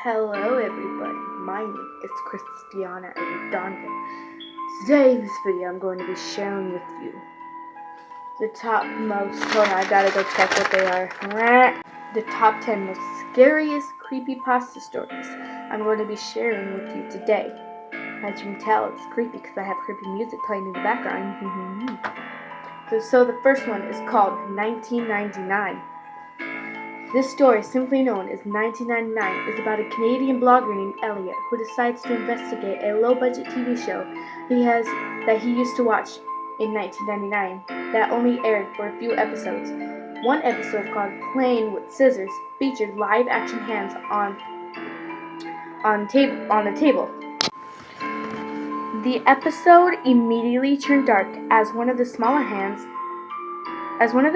Hello everybody, my name is Christiana Redondo. Today in this video I'm going to be sharing with you the hold on, I gotta go check what they are. The top 10 most scariest creepypasta stories I'm going to be sharing with you today. As you can tell, it's creepy because I have creepy music playing in the background. So the first one is called 1999. This story, simply known as 1999, is about a Canadian blogger named Elliot who decides to investigate a low-budget TV show that he used to watch in 1999 that only aired for a few episodes. One episode called Playing with Scissors featured live-action hands on the table. The episode immediately turned dark as one of the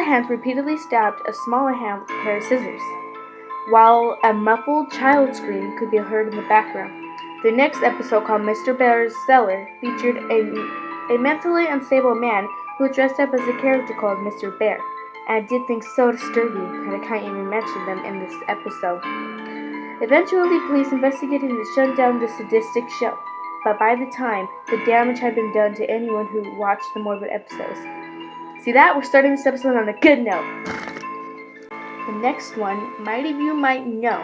hands repeatedly stabbed a smaller hand with a pair of scissors, while a muffled child scream could be heard in the background. The next episode, called Mr. Bear's Cellar, featured a mentally unstable man who dressed up as a character called Mr. Bear, and did things so disturbing that I can't even mention them in this episode. Eventually, police investigated and shut down the sadistic show, but by the time, the damage had been done to anyone who watched the morbid episodes. See that? We're starting this episode on a good note. The next one, many of you might know,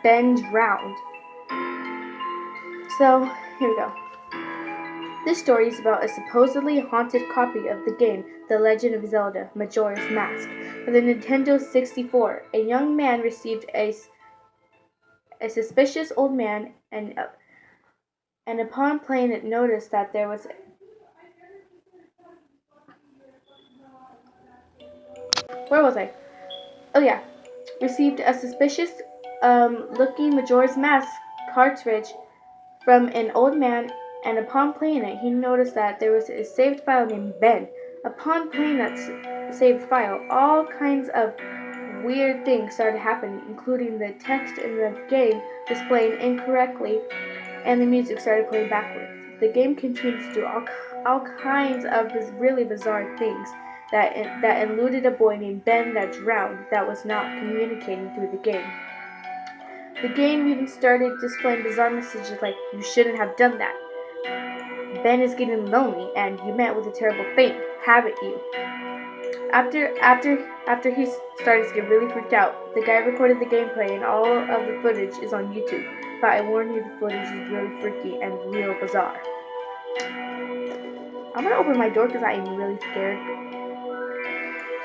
Ben Drowned. So, here we go. This story is about a supposedly haunted copy of the game The Legend of Zelda Majora's Mask for the Nintendo 64. A young man received a suspicious old man and upon playing it noticed that there was received a suspicious looking Majora's Mask cartridge from an old man, and upon playing it, he noticed that there was a saved file named Ben. Upon playing that saved file, all kinds of weird things started happening, including the text in the game displaying incorrectly, and the music started playing backwards. The game continues to do all kinds of really bizarre things that eluded a boy named Ben that drowned that was not communicating through the game. The game even started displaying bizarre messages like, "You shouldn't have done that. Ben is getting lonely and you met with a terrible fate, haven't you?" After he started to get really freaked out, the guy recorded the gameplay and all of the footage is on YouTube. But I warn you, the footage is really freaky and real bizarre. I'm gonna open my door because I am really scared.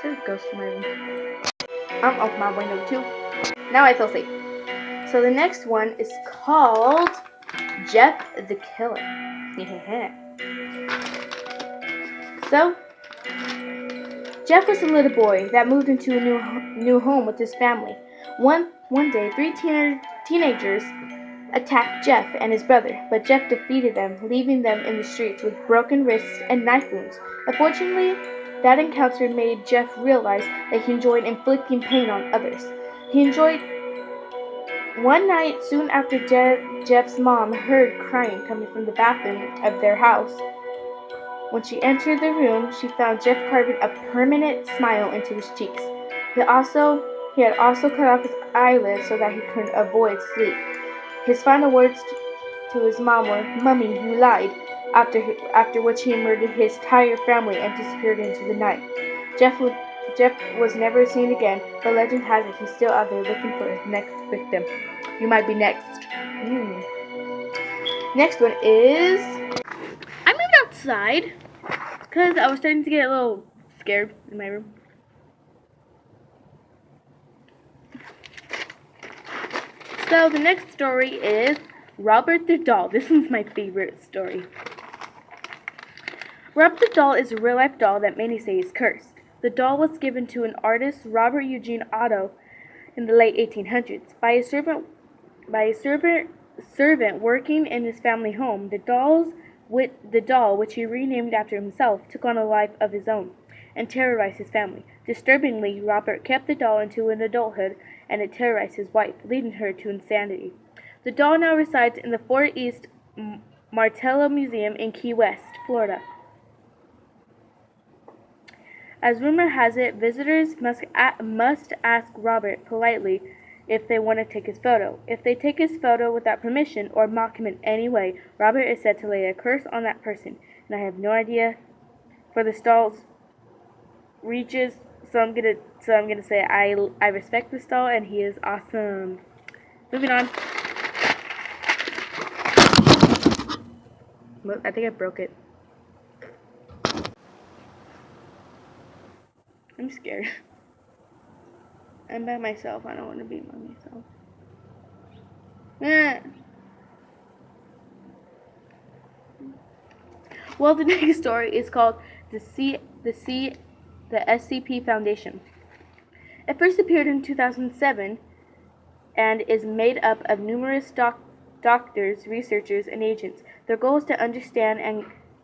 There's a ghost in my room. I'm off my window too. Now I feel safe. So the next one is called Jeff the Killer. So, Jeff was a little boy that moved into a new home with his family. One day, three teenagers attacked Jeff and his brother, but Jeff defeated them, leaving them in the streets with broken wrists and knife wounds. Unfortunately, that encounter made Jeff realize that he enjoyed inflicting pain on others. One night, soon after Jeff's mom heard crying coming from the bathroom of their house. When she entered the room, she found Jeff carving a permanent smile into his cheeks. He had also cut off his eyelids so that he could avoid sleep. His final words to his mom were, "Mummy, you lied," after which he murdered his entire family and disappeared into the night. Jeff was never seen again, but legend has it he's still out there looking for his next victim. You might be next. Next one is... I moved outside because I was starting to get a little scared in my room. So the next story is Robert the Doll. This one's my favorite story. Robert the Doll is a real-life doll that many say is cursed. The doll was given to an artist, Robert Eugene Otto, in the late 1800s by a servant working in his family home. The doll, which he renamed after himself, took on a life of his own and terrorized his family. Disturbingly, Robert kept the doll into adulthood, and it terrorized his wife, leading her to insanity. The doll now resides in the Fort East Martello Museum in Key West, Florida. As rumor has it, visitors must ask Robert politely if they want to take his photo. If they take his photo without permission or mock him in any way, Robert is said to lay a curse on that person. And I have no idea for the stall's reaches, so I'm gonna say I respect the stall and he is awesome. Moving on. I think I broke it. I'm scared. I'm by myself. I don't want to be by myself. Well, the next story is called the SCP Foundation. It first appeared in 2007 and is made up of numerous doctors, researchers, and agents. Their goal is to understand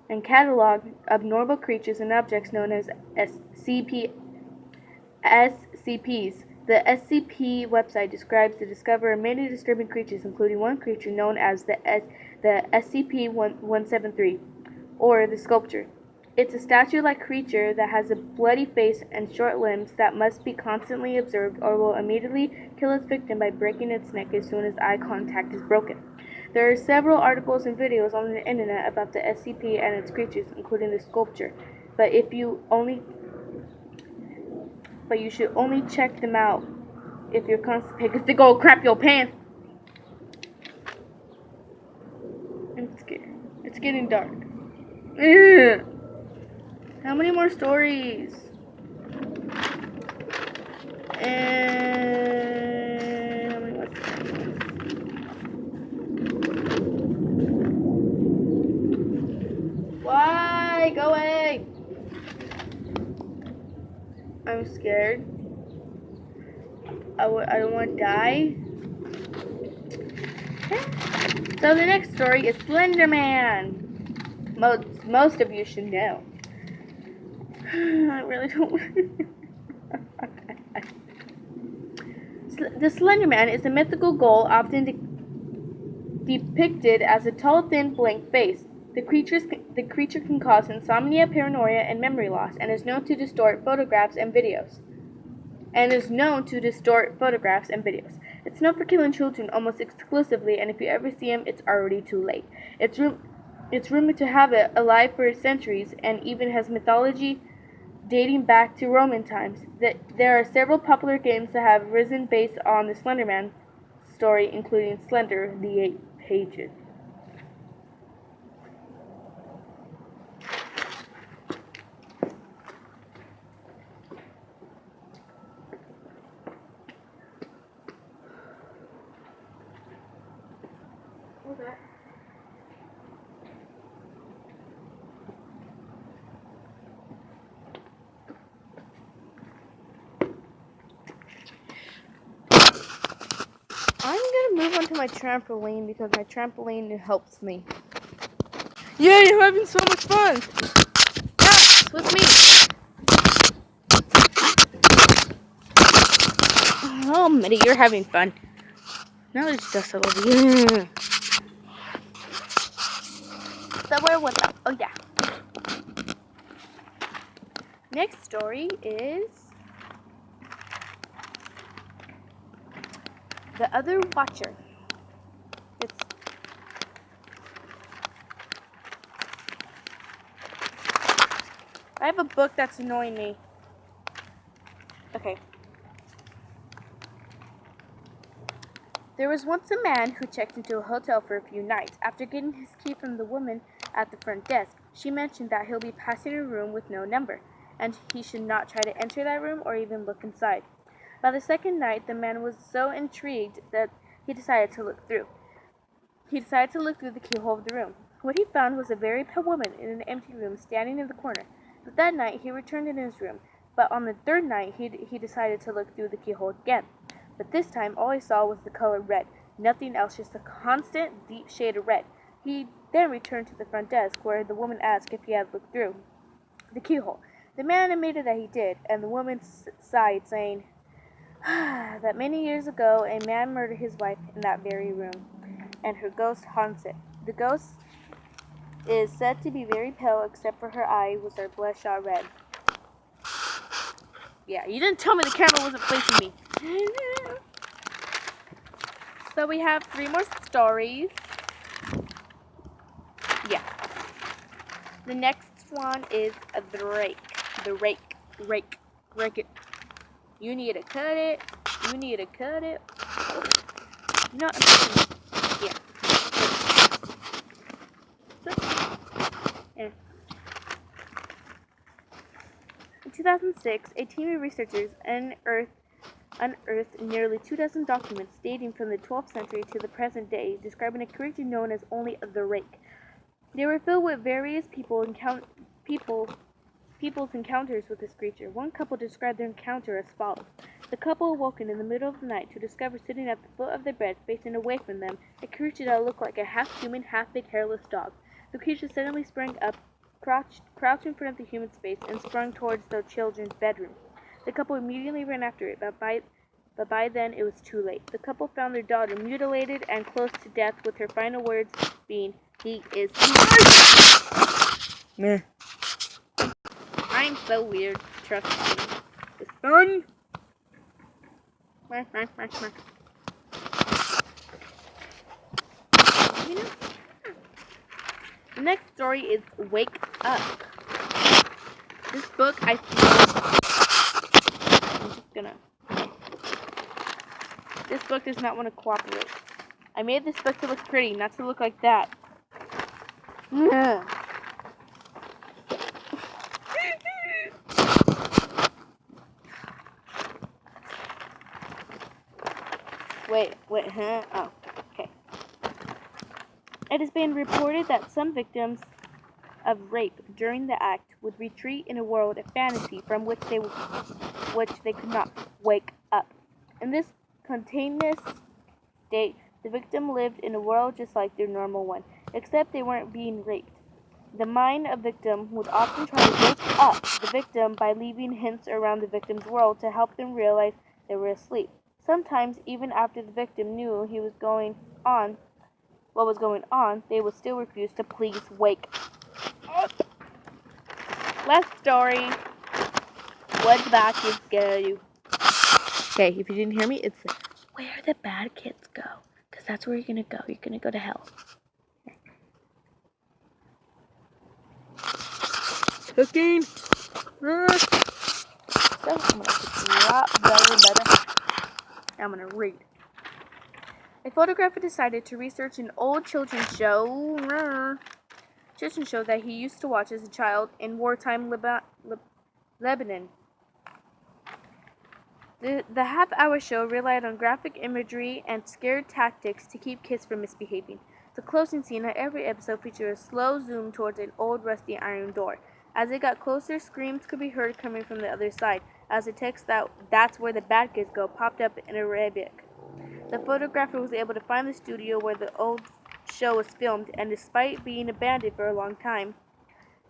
and catalog abnormal creatures and objects known as SCPs. The SCP website describes the discovery of many disturbing creatures, including one creature known as the SCP-173, or the sculpture. It's a statue-like creature that has a bloody face and short limbs that must be constantly observed or will immediately kill its victim by breaking its neck as soon as eye contact is broken. There are several articles and videos on the internet about the SCP and its creatures, including the sculpture, but you should only check them out if you're constipated, because they go crap your pants. I'm scared. It's getting dark. Ugh. How many more stories? And how many more stories? Why? Go away. I'm scared. I don't want to die. So the next story is Slender Man. Most of you should know. I really don't. The Slender Man is a mythical ghoul often depicted as a tall, thin, blank face. The creature can cause insomnia, paranoia, and memory loss, and is known to distort photographs and videos. It's known for killing children almost exclusively, and if you ever see him, it's already too late. It's rumored to have it alive for centuries, and even has mythology dating back to Roman times. There are several popular games that have arisen based on the Slender Man story, including Slender: The 8 Pages. Okay. I'm gonna move on to my trampoline because my trampoline helps me. Yeah, you're having so much fun. Yes, with me. Oh, Mitty, you're having fun. Now there's dust all over you. So where was I? Oh yeah. Next story is The Other Watcher. I have a book that's annoying me. Okay. There was once a man who checked into a hotel for a few nights. After getting his key from the woman at the front desk, she mentioned that he'll be passing a room with no number, and he should not try to enter that room or even look inside. By the second night, the man was so intrigued that he decided to look through. The keyhole of the room. What he found was a very pale woman in an empty room standing in the corner. But that night, he returned in his room. But on the third night, he decided to look through the keyhole again. But this time, all he saw was the color red. Nothing else, just a constant, deep shade of red. He then returned to the front desk, where the woman asked if he had looked through the keyhole. The man admitted that he did, and the woman sighed, saying that many years ago, a man murdered his wife in that very room, and her ghost haunts it. The ghost is said to be very pale, except for her eye, which are bloodshot red. Yeah, you didn't tell me the camera wasn't facing me. So we have 3 more stories. Yeah. The next one is the rake. The rake. Rake it. You need to cut it. You need to cut it. No, yeah. Yeah. In 2006, a team of researchers unearthed nearly 24 documents dating from the 12th century to the present day, describing a creature known as only the rake. They were filled with various people's encounters with this creature. One couple described their encounter as follows. The couple awoken in the middle of the night to discover sitting at the foot of their bed, facing away from them, a creature that looked like a half-human, half-big hairless dog. The creature suddenly sprang up, crouched in front of the human's face, and sprung towards their children's bedroom. The couple immediately ran after it, but by then it was too late. The couple found their daughter mutilated and close to death, with her final words being, "He is mine." Meh. I'm so weird. Trust me. The sun. You know? The next story is Wake Up. This book I'm just gonna. This book does not want to cooperate. I made this book to look pretty, not to look like that. Wait, huh? Oh, okay. It has been reported that some victims of rape during the act would retreat in a world of fantasy from which they could not wake up. In this continuous state, the victim lived in a world just like their normal one, except they weren't being raped. The mind of victim would often try to wake up the victim by leaving hints around the victim's world to help them realize they were asleep. Sometimes, even after the victim knew what was going on, they would still refuse to please wake up. Last story. Where the bad kids go. Okay, if you didn't hear me, it's where the bad kids go. Because that's where you're going to go. You're going to go to hell. Cooking. So, I'm going to drop better. I'm going to read. A photographer decided to research an old children's show that he used to watch as a child in wartime Lebanon. The half-hour show relied on graphic imagery and scared tactics to keep kids from misbehaving. The closing scene of every episode featured a slow zoom towards an old rusty iron door. As it got closer, screams could be heard coming from the other side, as the text "That's where the bad kids go" popped up in Arabic. The photographer was able to find the studio where the old show was filmed, and despite being abandoned for a long time,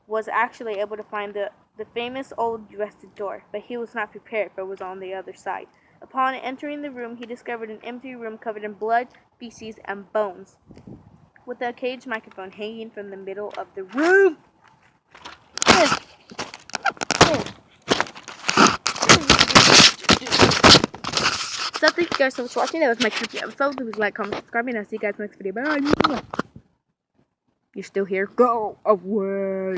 was actually able to find the famous old rusted door, but he was not prepared for what was on the other side. Upon entering the room, he discovered an empty room covered in blood, feces, and bones, with a caged microphone hanging from the middle of the room. So thank you guys so much for watching. That was my creepy episode. Please like, comment, subscribe, and I'll see you guys next video. Bye. You're still here? Go away.